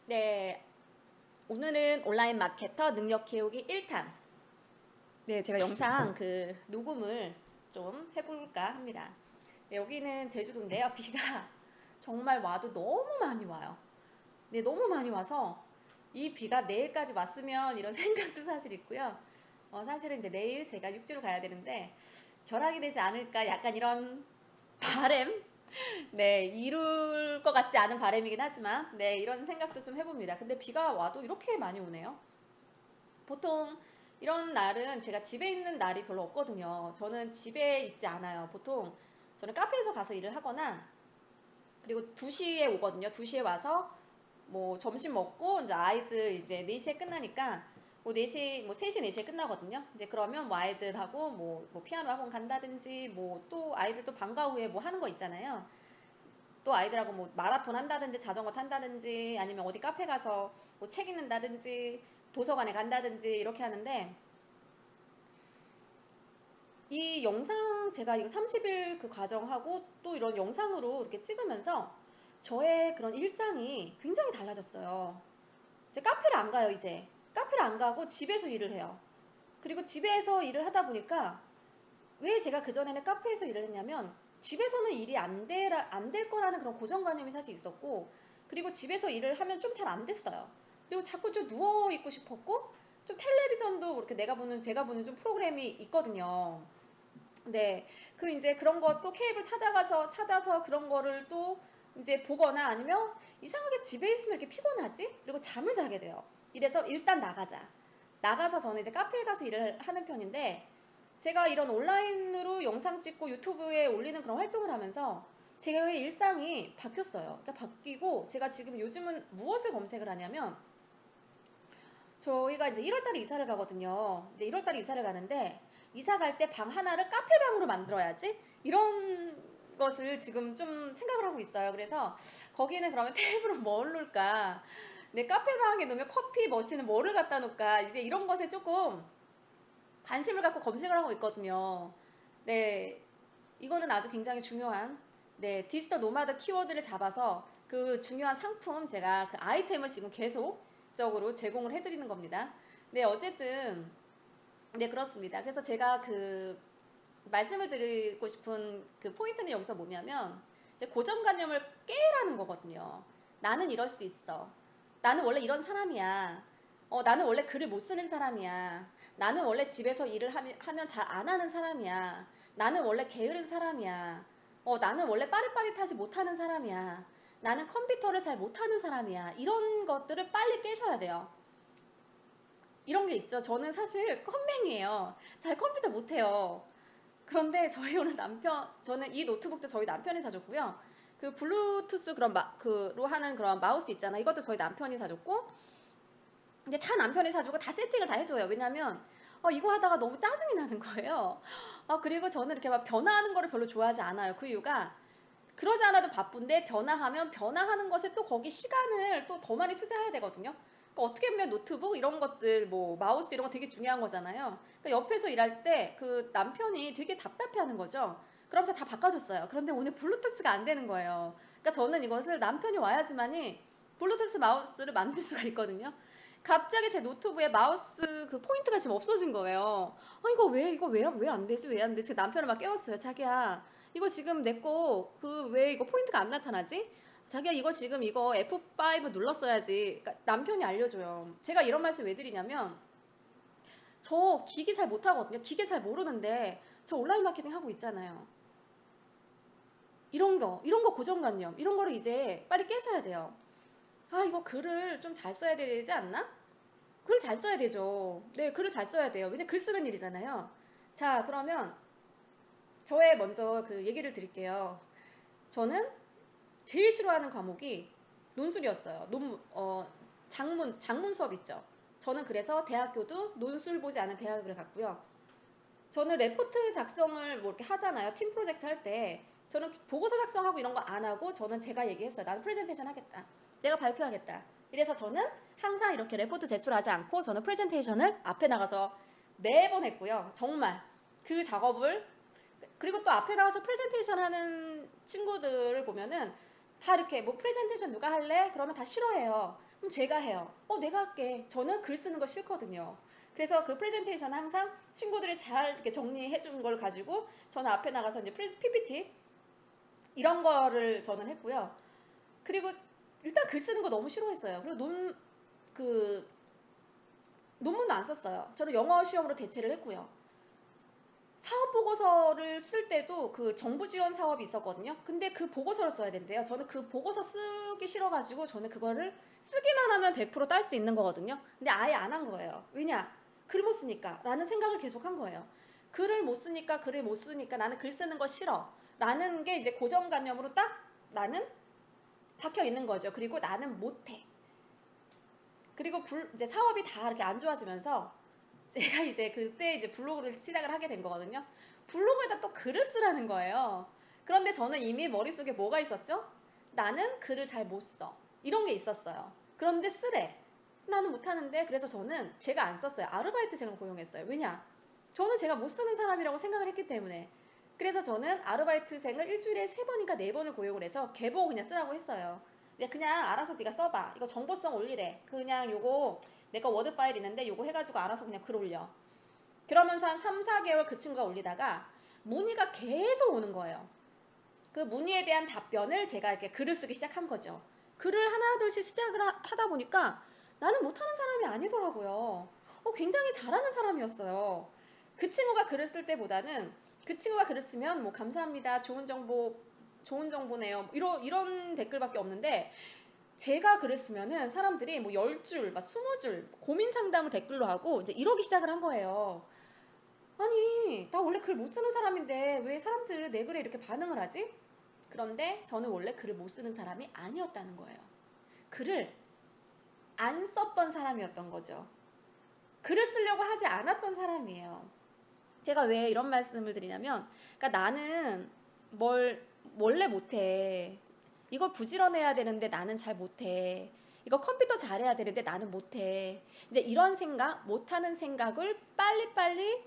네, 오늘은 온라인 마케터 능력 키우기 1탄. 네, 제가 영상 녹음을 좀 해볼까 합니다. 네, 여기는 제주도인데요. 비가 정말 와도 너무 많이 와요. 네, 너무 많이 와서 이 비가 내일까지 왔으면 이런 생각도 사실 있고요. 사실은 이제 내일 제가 육지로 가야 되는데 결항이 되지 않을까 약간 이런 바램? 네, 이룰 것 같지 않은 바람이긴 하지만, 네, 이런 생각도 좀 해봅니다. 근데 비가 와도 이렇게 많이 오네요. 보통 이런 날은 제가 집에 있는 날이 별로 없거든요. 저는 집에 있지 않아요. 보통 저는 카페에서 가서 일을 하거나, 그리고 2시에 오거든요. 2시에 와서 뭐 점심 먹고 이제 아이들 이제 4시에 끝나니까 뭐 4시, 뭐 3시, 4시에 끝나거든요. 이제 그러면 뭐 아이들하고 뭐 피아노 학원 간다든지 뭐 또 아이들 또 방과 후에 뭐 하는 거 있잖아요. 또 아이들하고 뭐 마라톤 한다든지 자전거 탄다든지 아니면 어디 카페 가서 뭐 책 읽는다든지 도서관에 간다든지 이렇게 하는데, 이 영상 제가 이거 30일 그 과정하고 또 이런 영상으로 이렇게 찍으면서 저의 그런 일상이 굉장히 달라졌어요. 제 카페를 안 가요. 이제 카페를 안 가고 집에서 일을 해요. 그리고 집에서 일을 하다 보니까, 왜 제가 그전에는 카페에서 일을 했냐면 집에서는 일이 안 될 거라는 그런 고정관념이 사실 있었고, 그리고 집에서 일을 하면 좀 잘 안 됐어요. 그리고 자꾸 좀 누워있고 싶었고, 좀 텔레비전도 그렇게 제가 보는 좀 프로그램이 있거든요. 네, 이제 그런 것도 케이블 찾아서 그런 거를 또 이제 보거나, 아니면 이상하게 집에 있으면 이렇게 피곤하지? 그리고 잠을 자게 돼요. 이래서 일단 나가자. 나가서 저는 이제 카페에 가서 일을 하는 편인데, 제가 이런 온라인으로 영상 찍고 유튜브에 올리는 그런 활동을 하면서 제 일상이 바뀌었어요. 그러니까 바뀌고, 제가 지금 요즘은 무엇을 검색을 하냐면, 저희가 이제 1월달에 이사를 가거든요. 이제 1월달에 이사를 가는데, 이사 갈 때 방 하나를 카페방으로 만들어야지? 이런 것을 지금 좀 생각을 하고 있어요. 그래서 거기는 그러면 테이블을 뭘 놓을까? 내 카페방에 놓으면 커피 머신은 뭐를 갖다 놓을까? 이제 이런 것에 조금 관심을 갖고 검색을 하고 있거든요. 네, 이거는 아주 굉장히 중요한, 네, 디지털 노마드 키워드를 잡아서 그 중요한 상품, 제가 그 아이템을 지금 계속적으로 제공을 해드리는 겁니다. 네, 어쨌든 네, 그렇습니다. 그래서 제가 말씀을 드리고 싶은 그 포인트는 여기서 뭐냐면, 이제 고정관념을 깨라는 거거든요. 나는 이럴 수 있어. 나는 원래 이런 사람이야. 나는 원래 글을 못 쓰는 사람이야. 나는 원래 집에서 일을 하면 잘 안 하는 사람이야. 나는 원래 게으른 사람이야. 나는 원래 빠릿빠릿하지 못하는 사람이야. 나는 컴퓨터를 잘 못하는 사람이야. 이런 것들을 빨리 깨셔야 돼요. 이런 게 있죠. 저는 사실 컴맹이에요. 잘 컴퓨터 못해요. 그런데 저희 오늘 저는 이 노트북도 저희 남편이 사줬고요. 그 블루투스 그로 하는 그런 마우스 있잖아. 이것도 저희 남편이 사줬고, 근데 다 남편이 사주고 다 세팅을 다 해줘요. 왜냐면, 이거 하다가 너무 짜증이 나는 거예요. 그리고 저는 이렇게 막 변화하는 거를 별로 좋아하지 않아요. 그 이유가, 그러지 않아도 바쁜데 변화하면 변화하는 것에 또 거기 시간을 또 더 많이 투자해야 되거든요. 그러니까 어떻게 보면 노트북 이런 것들, 뭐 마우스 이런 거 되게 중요한 거잖아요. 그러니까 옆에서 일할 때 그 남편이 되게 답답해하는 거죠. 그러면서 다 바꿔줬어요. 그런데 오늘 블루투스가 안 되는 거예요. 그러니까 저는 이것을 남편이 와야지만이 블루투스 마우스를 만들 수가 있거든요. 갑자기 제 노트북에 마우스 그 포인트가 지금 없어진 거예요. 이거 왜 안 되지? 왜 안 되지? 남편을 막 깨웠어요. 자기야, 이거 지금 내 거 왜 이거 포인트가 안 나타나지? 자기야, 이거 지금 이거 F5 눌렀어야지. 그러니까 남편이 알려줘요. 제가 이런 말씀 왜 드리냐면, 저 기계 잘 못하거든요. 기계 잘 모르는데 저 온라인 마케팅 하고 있잖아요. 이런 거 고정관념, 이런 거를 이제 빨리 깨셔야 돼요. 이거 글을 좀 잘 써야 되지 않나? 글 잘 써야 되죠. 네, 글을 잘 써야 돼요. 왜냐면 글 쓰는 일이잖아요. 자, 그러면 저의 먼저 그 얘기를 드릴게요. 저는 제일 싫어하는 과목이 논술이었어요. 장문 수업 있죠. 저는 그래서 대학교도 논술 보지 않은 대학을 갔고요. 저는 레포트 작성을 뭐 이렇게 하잖아요. 팀 프로젝트 할 때. 저는 보고서 작성하고 이런 거 안 하고, 저는 제가 얘기했어요. 나는 프레젠테이션 하겠다. 내가 발표하겠다. 이래서 저는 항상 이렇게 레포트 제출하지 않고 저는 프레젠테이션을 앞에 나가서 매번 했고요. 정말 그 작업을, 그리고 또 앞에 나가서 프레젠테이션 하는 친구들을 보면은 다 이렇게 뭐 프레젠테이션 누가 할래? 그러면 다 싫어해요. 그럼 제가 해요. 내가 할게. 저는 글 쓰는 거 싫거든요. 그래서 그 프레젠테이션 항상 친구들이 잘 이렇게 정리해 준 걸 가지고 저는 앞에 나가서 이제 PPT 이런 거를 저는 했고요. 그리고 일단 글 쓰는 거 너무 싫어했어요. 그리고 그 논문도 안 썼어요. 저는 영어 시험으로 대체를 했고요. 사업 보고서를 쓸 때도 그 정부 지원 사업이 있었거든요. 근데 그 보고서를 써야 된대요. 저는 그 보고서 쓰기 싫어가지고 저는 그거를 쓰기만 하면 100%딸 수 있는 거거든요. 근데 아예 안 한 거예요. 왜냐? 글 못 쓰니까 라는 생각을 계속 한 거예요. 글을 못 쓰니까 나는 글 쓰는 거 싫어 라는 게 이제 고정관념으로 딱 나는 박혀 있는 거죠. 그리고 나는 못해. 그리고 이제 사업이 다 이렇게 안 좋아지면서 제가 이제 그때 이제 블로그를 시작을 하게 된 거거든요. 블로그에다 또 글을 쓰라는 거예요. 그런데 저는 이미 머릿속에 뭐가 있었죠? 나는 글을 잘 못 써. 이런 게 있었어요. 그런데 쓰래. 나는 못하는데 그래서 저는 제가 안 썼어요. 아르바이트생을 고용했어요. 왜냐? 저는 제가 못 쓰는 사람이라고 생각을 했기 때문에. 그래서 저는 아르바이트생을 일주일에 3번인가 4번을 고용을 해서 개보고 그냥 쓰라고 했어요. 그냥 알아서 네가 써봐. 이거 정보성 올리래. 그냥 요거 내가 워드 파일 있는데 요거 해가지고 알아서 그냥 글 올려. 그러면서 한 3, 4개월 그 친구가 올리다가 문의가 계속 오는 거예요. 그 문의에 대한 답변을 제가 이렇게 글을 쓰기 시작한 거죠. 글을 하나둘씩 시작을 하다 보니까 나는 못하는 사람이 아니더라고요. 굉장히 잘하는 사람이었어요. 그 친구가 글을 쓸 때보다는 그 친구가 글을 쓰면 뭐 감사합니다. 좋은 정보네요. 이런 댓글밖에 없는데 제가 글을 쓰면은 사람들이 뭐 10줄, 막 20줄 고민 상담을 댓글로 하고 이제 이러기 시작을 한 거예요. 아니, 나 원래 글 못 쓰는 사람인데 왜 사람들 내 글에 이렇게 반응을 하지? 그런데 저는 원래 글을 못 쓰는 사람이 아니었다는 거예요. 글을 안 썼던 사람이었던 거죠. 글을 쓰려고 하지 않았던 사람이에요. 제가 왜 이런 말씀을 드리냐면, 그러니까 나는 원래 못해. 이걸 부지런해야 되는데 나는 잘 못해. 이거 컴퓨터 잘해야 되는데 나는 못해. 이제 이런 생각, 못하는 생각을 빨리빨리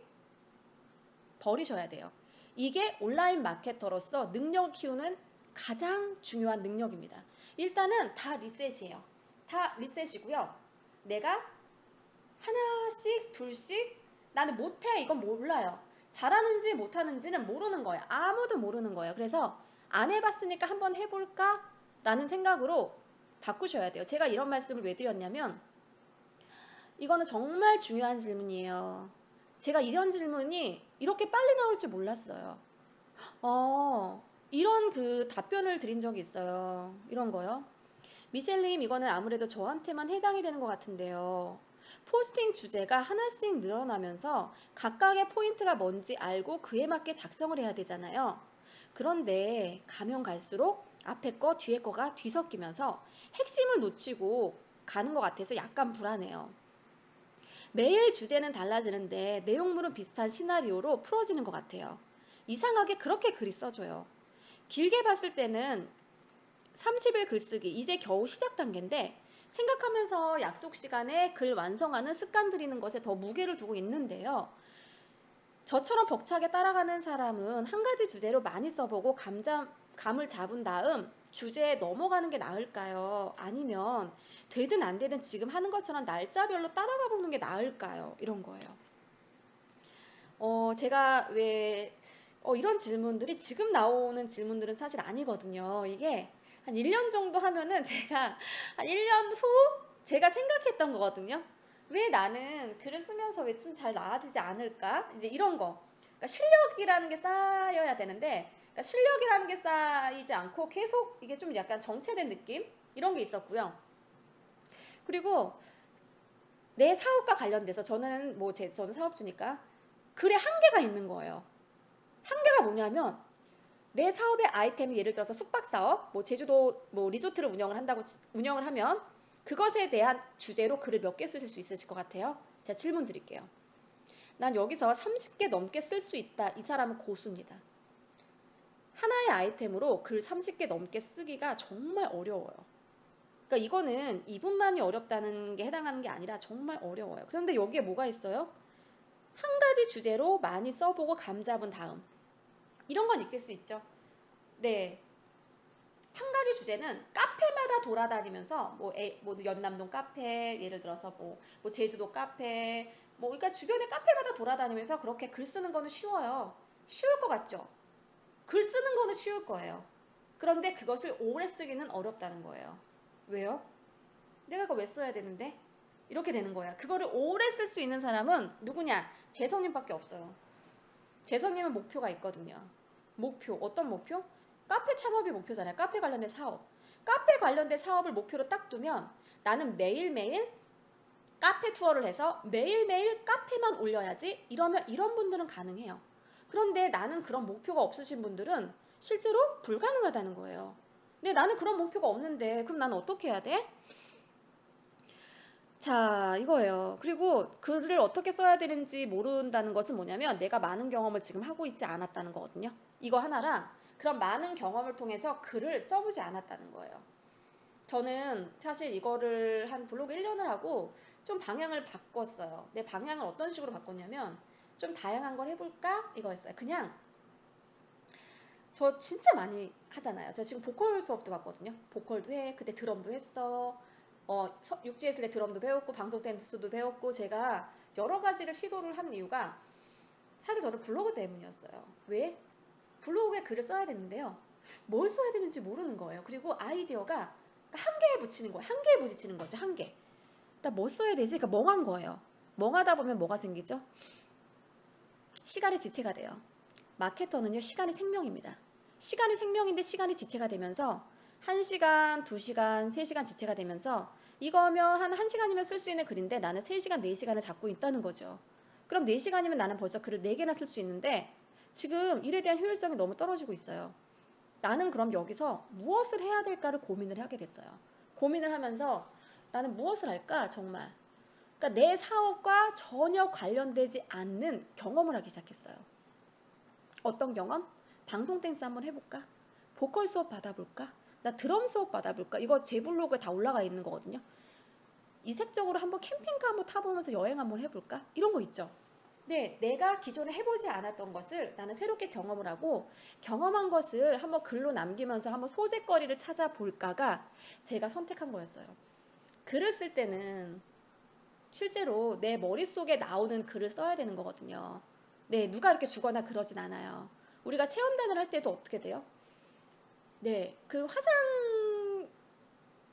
버리셔야 돼요. 이게 온라인 마케터로서 능력을 키우는 가장 중요한 능력입니다. 일단은 다 리셋이에요. 다 리셋이고요. 내가 하나씩 둘씩 나는 못해 이건 몰라요. 잘하는지 못하는지는 모르는 거예요. 아무도 모르는 거예요. 그래서 안 해봤으니까 한번 해볼까? 라는 생각으로 바꾸셔야 돼요. 제가 이런 말씀을 왜 드렸냐면 이거는 정말 중요한 질문이에요. 제가 이런 질문이 이렇게 빨리 나올 줄 몰랐어요. 이런 그 답변을 드린 적이 있어요. 이런 거요. 미셸님, 이거는 아무래도 저한테만 해당이 되는 것 같은데요. 포스팅 주제가 하나씩 늘어나면서 각각의 포인트가 뭔지 알고 그에 맞게 작성을 해야 되잖아요. 그런데 가면 갈수록 앞에 거, 뒤에 거가 뒤섞이면서 핵심을 놓치고 가는 것 같아서 약간 불안해요. 매일 주제는 달라지는데 내용물은 비슷한 시나리오로 풀어지는 것 같아요. 이상하게 그렇게 글이 써져요. 길게 봤을 때는 30일 글쓰기 이제 겨우 시작 단계인데 생각하면서 약속 시간에 글 완성하는 습관 들이는 것에 더 무게를 두고 있는데요. 저처럼 벅차게 따라가는 사람은 한 가지 주제로 많이 써보고 감을 잡은 다음 주제에 넘어가는 게 나을까요? 아니면 되든 안 되든 지금 하는 것처럼 날짜별로 따라가 보는 게 나을까요? 이런 거예요. 제가 왜 이런 질문들이 지금 나오는 질문들은 사실 아니거든요. 이게 한 1년 정도 하면은 제가 한 1년 후 제가 생각했던 거거든요. 왜 나는 글을 쓰면서 왜 좀 잘 나아지지 않을까? 이제 이런 거. 그러니까 실력이라는 게 쌓여야 되는데, 그러니까 실력이라는 게 쌓이지 않고 계속 이게 좀 약간 정체된 느낌? 이런 게 있었고요. 그리고 내 사업과 관련돼서 저는 저는 사업주니까 글에 한계가 있는 거예요. 한계가 뭐냐면 내 사업의 아이템이 예를 들어서 숙박 사업, 제주도 리조트를 운영을 하면 그것에 대한 주제로 글을 몇 개 쓰실 수 있으실 것 같아요? 제가 질문 드릴게요. 난 여기서 30개 넘게 쓸 수 있다. 이 사람은 고수입니다. 하나의 아이템으로 글 30개 넘게 쓰기가 정말 어려워요. 그러니까 이거는 이분만이 어렵다는 게 해당하는 게 아니라 정말 어려워요. 그런데 여기에 뭐가 있어요? 한 가지 주제로 많이 써보고 감 잡은 다음 이런 건 있을 수 있죠. 네. 한 가지 주제는 카페마다 돌아다니면서 뭐 연남동 카페 예를 들어서 뭐 제주도 카페 그러니까 주변에 카페마다 돌아다니면서 그렇게 글 쓰는 거는 쉬워요. 쉬울 것 같죠? 글 쓰는 거는 쉬울 거예요. 그런데 그것을 오래 쓰기는 어렵다는 거예요. 왜요? 내가 이거 왜 써야 되는데? 이렇게 되는 거야. 그거를 오래 쓸 수 있는 사람은 누구냐? 재성님밖에 없어요. 재성님은 목표가 있거든요. 목표, 어떤 목표? 카페 창업이 목표잖아요. 카페 관련된 사업. 카페 관련된 사업을 목표로 딱 두면 나는 매일매일 카페 투어를 해서 매일매일 카페만 올려야지. 이런 분들은 가능해요. 그런데 나는 그런 목표가 없으신 분들은 실제로 불가능하다는 거예요. 근데 나는 그런 목표가 없는데 그럼 나는 어떻게 해야 돼? 자, 이거예요. 그리고 글을 어떻게 써야 되는지 모른다는 것은 뭐냐면 내가 많은 경험을 지금 하고 있지 않았다는 거거든요. 이거 하나랑 그런 많은 경험을 통해서 글을 써보지 않았다는 거예요. 저는 사실 이거를 한 블로그 1년을 하고 좀 방향을 바꿨어요. 내 방향을 어떤 식으로 바꿨냐면 좀 다양한 걸 해볼까? 이거였어요. 그냥 저 진짜 많이 하잖아요. 저 지금 보컬 수업도 받거든요. 보컬도 해. 그때 드럼도 했어. 육지에 있을 때 드럼도 배웠고 방송 댄스도 배웠고 제가 여러 가지를 시도를 하는 이유가 사실 저는 블로그 때문이었어요. 왜? 블로그에 글을 써야 되는데요. 뭘 써야 되는지 모르는 거예요. 그리고 아이디어가 한계에 부딪히는 거예요. 한계에 부딪히는 거죠. 한계. 나 뭐 써야 되지? 그러니까 멍한 거예요. 멍하다 보면 뭐가 생기죠? 시간이 지체가 돼요. 마케터는요, 시간이 생명입니다. 시간이 생명인데 시간이 지체가 되면서 1시간, 2시간, 3시간 지체가 되면서 이거면 한 1시간이면 쓸 수 있는 글인데 나는 3시간, 4시간을 잡고 있다는 거죠. 그럼 4시간이면 나는 벌써 글을 4개나 쓸 수 있는데 지금 일에 대한 효율성이 너무 떨어지고 있어요. 나는 그럼 여기서 무엇을 해야 될까를 고민을 하게 됐어요. 고민을 하면서 나는 무엇을 할까 정말. 그러니까 내 사업과 전혀 관련되지 않는 경험을 하기 시작했어요. 어떤 경험? 방송 댄스 한번 해볼까? 보컬 수업 받아볼까? 나 드럼 수업 받아볼까? 이거 제 블로그에 다 올라가 있는 거거든요. 이색적으로 한번 캠핑카 한번 타보면서 여행 한번 해볼까? 이런 거 있죠. 근데 내가 기존에 해보지 않았던 것을 나는 새롭게 경험을 하고 경험한 것을 한번 글로 남기면서 한번 소재거리를 찾아볼까가 제가 선택한 거였어요. 글을 쓸 때는 실제로 내 머릿속에 나오는 글을 써야 되는 거거든요. 네, 누가 이렇게 주거나 그러진 않아요. 우리가 체험단을 할 때도 어떻게 돼요? 네, 그 화상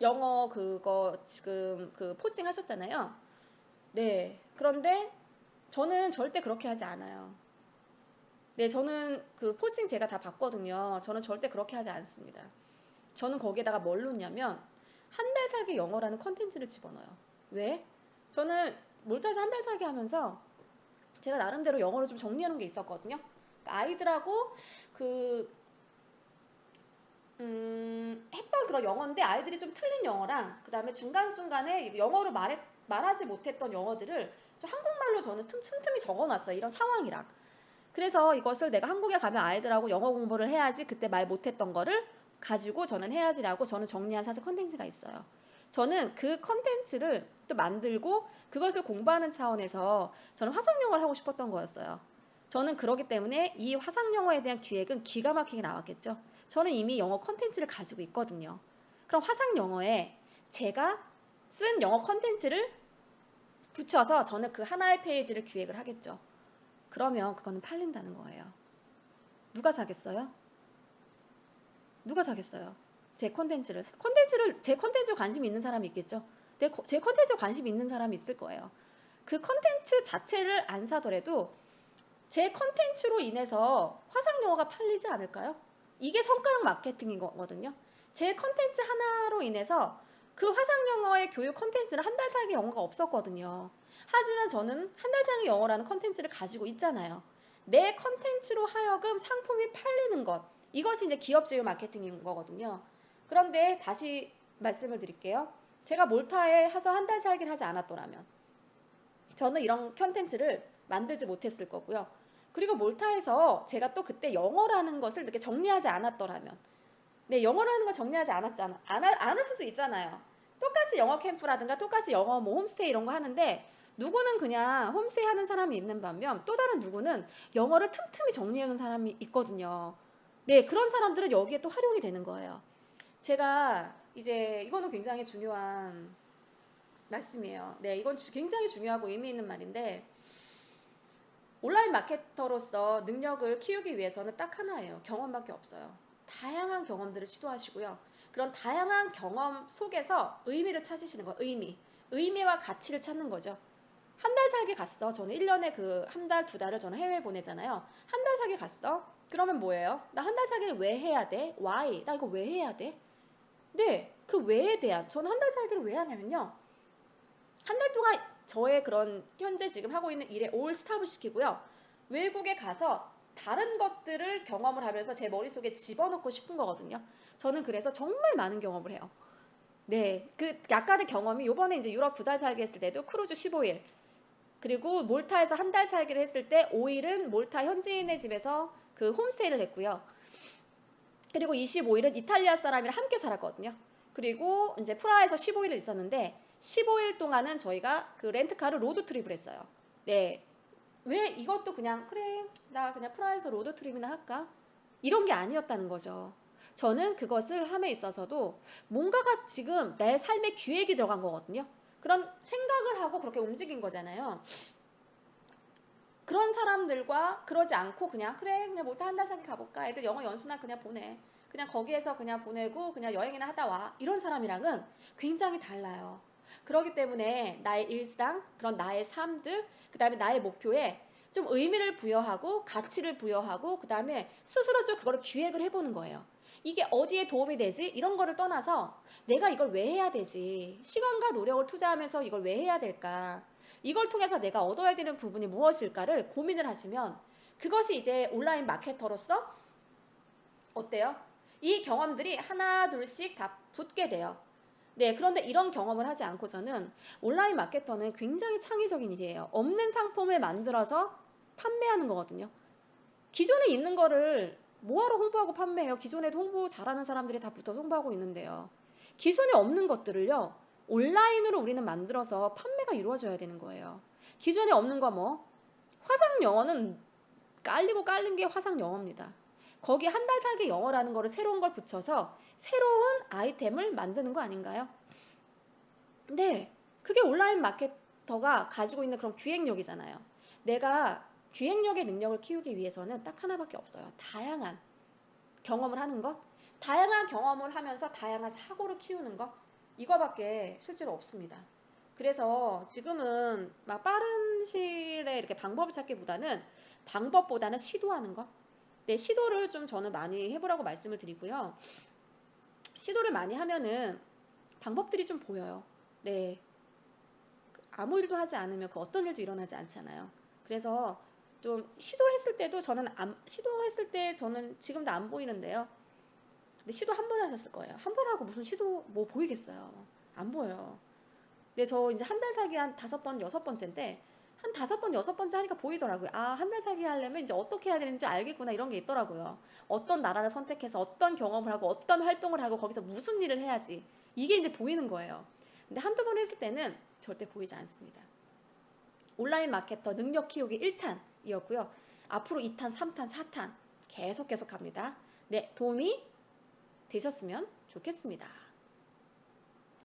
영어 그거 지금 그 포스팅 하셨잖아요. 네, 그런데 저는 절대 그렇게 하지 않아요. 네, 저는 그 포스팅 제가 다 봤거든요. 저는 절대 그렇게 하지 않습니다. 저는 거기에다가 뭘 넣냐면 한 달 살기 영어라는 컨텐츠를 집어넣어요. 왜? 저는 몰타에서 한 달 살기 하면서 제가 나름대로 영어를 좀 정리하는 게 있었거든요. 그러니까 아이들하고 그 했던 그런 영어인데 아이들이 좀 틀린 영어랑 그 다음에 중간중간에 영어로 말하지 못했던 영어들을 좀 한국말로 저는 틈틈이 적어놨어요. 이런 상황이랑. 그래서 이것을 내가 한국에 가면 아이들하고 영어 공부를 해야지 그때 말 못했던 거를 가지고 저는 해야지라고 저는 정리한 사실 컨텐츠가 있어요. 저는 그 컨텐츠를 또 만들고 그것을 공부하는 차원에서 저는 화상영어를 하고 싶었던 거였어요. 저는 그러기 때문에 이 화상영어에 대한 기획은 기가 막히게 나왔겠죠. 저는 이미 영어 컨텐츠를 가지고 있거든요. 그럼 화상영어에 제가 쓴 영어 컨텐츠를 붙여서 저는 그 하나의 페이지를 기획을 하겠죠. 그러면 그거는 팔린다는 거예요. 누가 사겠어요? 누가 사겠어요? 제 컨텐츠에 관심이 있는 사람이 있겠죠. 제 컨텐츠에 관심이 있는 사람이 있을 거예요. 그 컨텐츠 자체를 안 사더라도 제 컨텐츠로 인해서 화상영어가 팔리지 않을까요? 이게 성과형 마케팅인 거거든요. 제 컨텐츠 하나로 인해서 그 화상영어의 교육 컨텐츠는 한 달 살기 영어가 없었거든요. 하지만 저는 한 달 살기 영어라는 컨텐츠를 가지고 있잖아요. 내 컨텐츠로 하여금 상품이 팔리는 것. 이것이 이제 기업 제휴 마케팅인 거거든요. 그런데 다시 말씀을 드릴게요. 제가 몰타에 가서 한 달 살기를 하지 않았더라면 저는 이런 컨텐츠를 만들지 못했을 거고요. 그리고 몰타에서 제가 또 그때 영어라는 것을 이렇게 정리하지 않았더라면 네, 영어라는 걸 정리하지 않았잖아. 안 할 수도 있잖아요. 똑같이 영어 캠프라든가 똑같이 영어 뭐 홈스테이 이런 거 하는데 누구는 그냥 홈스테이 하는 사람이 있는 반면 또 다른 누구는 영어를 틈틈이 정리하는 사람이 있거든요. 네, 그런 사람들은 여기에 또 활용이 되는 거예요. 제가 이제 이거는 굉장히 중요한 말씀이에요. 네, 이건 굉장히 중요하고 의미 있는 말인데 온라인 마케터로서 능력을 키우기 위해서는 딱 하나예요. 경험밖에 없어요. 다양한 경험들을 시도하시고요. 그런 다양한 경험 속에서 의미를 찾으시는 거예요. 의미와 가치를 찾는 거죠. 한 달 살기 갔어. 저는 1년에 그 한 달, 두 달을 저는 해외에 보내잖아요. 한 달 살기 갔어. 그러면 뭐예요? 나 한 달 살기를 왜 해야 돼? Why? 나 이거 왜 해야 돼? 네, 그 왜에 대한 저는 한 달 살기를 왜 하냐면요. 한 달 동안 저의 그런 현재 지금 하고 있는 일에 올 스탑을 시키고요. 외국에 가서 다른 것들을 경험을 하면서 제 머릿속에 집어넣고 싶은 거거든요. 저는 그래서 정말 많은 경험을 해요. 네, 그 약간의 경험이 요번에 이제 유럽 두 달 살기 했을 때도 크루즈 15일, 그리고 몰타에서 한 달 살기를 했을 때 5일은 몰타 현지인의 집에서 그 홈스테이를 했고요. 그리고 25일은 이탈리아 사람이랑 함께 살았거든요. 그리고 이제 프라하에서 15일을 있었는데 15일 동안은 저희가 그 렌트카를 로드트립을 했어요. 네. 왜 이것도 그냥 그래 나 그냥 프라하에서 로드트립이나 할까? 이런 게 아니었다는 거죠. 저는 그것을 함에 있어서도 뭔가가 지금 내 삶의 기획이 들어간 거거든요. 그런 생각을 하고 그렇게 움직인 거잖아요. 그런 사람들과 그러지 않고 그냥 그래 그냥 못해 한 달 살기 가볼까 애들 영어 연수나 그냥 보내 그냥 거기에서 그냥 보내고 그냥 여행이나 하다 와 이런 사람이랑은 굉장히 달라요. 그렇기 때문에 나의 일상 그런 나의 삶들 그 다음에 나의 목표에 좀 의미를 부여하고 가치를 부여하고 그 다음에 스스로 좀 그거를 기획을 해보는 거예요. 이게 어디에 도움이 되지? 이런 거를 떠나서 내가 이걸 왜 해야 되지? 시간과 노력을 투자하면서 이걸 왜 해야 될까? 이걸 통해서 내가 얻어야 되는 부분이 무엇일까를 고민을 하시면 그것이 이제 온라인 마케터로서 어때요? 이 경험들이 하나 둘씩 다 붙게 돼요. 네, 그런데 이런 경험을 하지 않고서는 온라인 마케터는 굉장히 창의적인 일이에요. 없는 상품을 만들어서 판매하는 거거든요. 기존에 있는 거를 뭐하러 홍보하고 판매해요? 기존에도 홍보 잘하는 사람들이 다 붙어서 홍보하고 있는데요. 기존에 없는 것들을요. 온라인으로 우리는 만들어서 판매가 이루어져야 되는 거예요. 기존에 없는 거 뭐? 화상 영어는 깔리고 깔린 게 화상 영어입니다. 거기 한 달 살기 영어라는 거를 새로운 걸 붙여서 새로운 아이템을 만드는 거 아닌가요? 네, 그게 온라인 마케터가 가지고 있는 그런 기획력이잖아요. 내가 기획력의 능력을 키우기 위해서는 딱 하나밖에 없어요. 다양한 경험을 하는 것, 다양한 경험을 하면서 다양한 사고를 키우는 것, 이거밖에 실제로 없습니다. 그래서 지금은 막 빠른 시일에 이렇게 방법을 찾기보다는 방법보다는 시도하는 것. 네, 시도를 좀 저는 많이 해보라고 말씀을 드리고요. 시도를 많이 하면은 방법들이 좀 보여요. 네, 아무 일도 하지 않으면 그 어떤 일도 일어나지 않잖아요. 그래서 좀 시도했을 때도 시도했을 때 저는 지금도 안 보이는데요. 근데 시도 한 번 하셨을 거예요. 한 번 하고 무슨 시도 뭐 보이겠어요. 안 보여요. 근데 저 이제 한 달 살기 한 5번, 6번째인데 한 5번, 6번째 하니까 보이더라고요. 아, 한 달 살기 하려면 이제 어떻게 해야 되는지 알겠구나 이런 게 있더라고요. 어떤 나라를 선택해서 어떤 경험을 하고 어떤 활동을 하고 거기서 무슨 일을 해야지. 이게 이제 보이는 거예요. 근데 한두 번 했을 때는 절대 보이지 않습니다. 온라인 마케터 능력 키우기 1탄이었고요. 앞으로 2탄, 3탄, 4탄 계속 갑니다. 네, 도움이 되셨으면 좋겠습니다.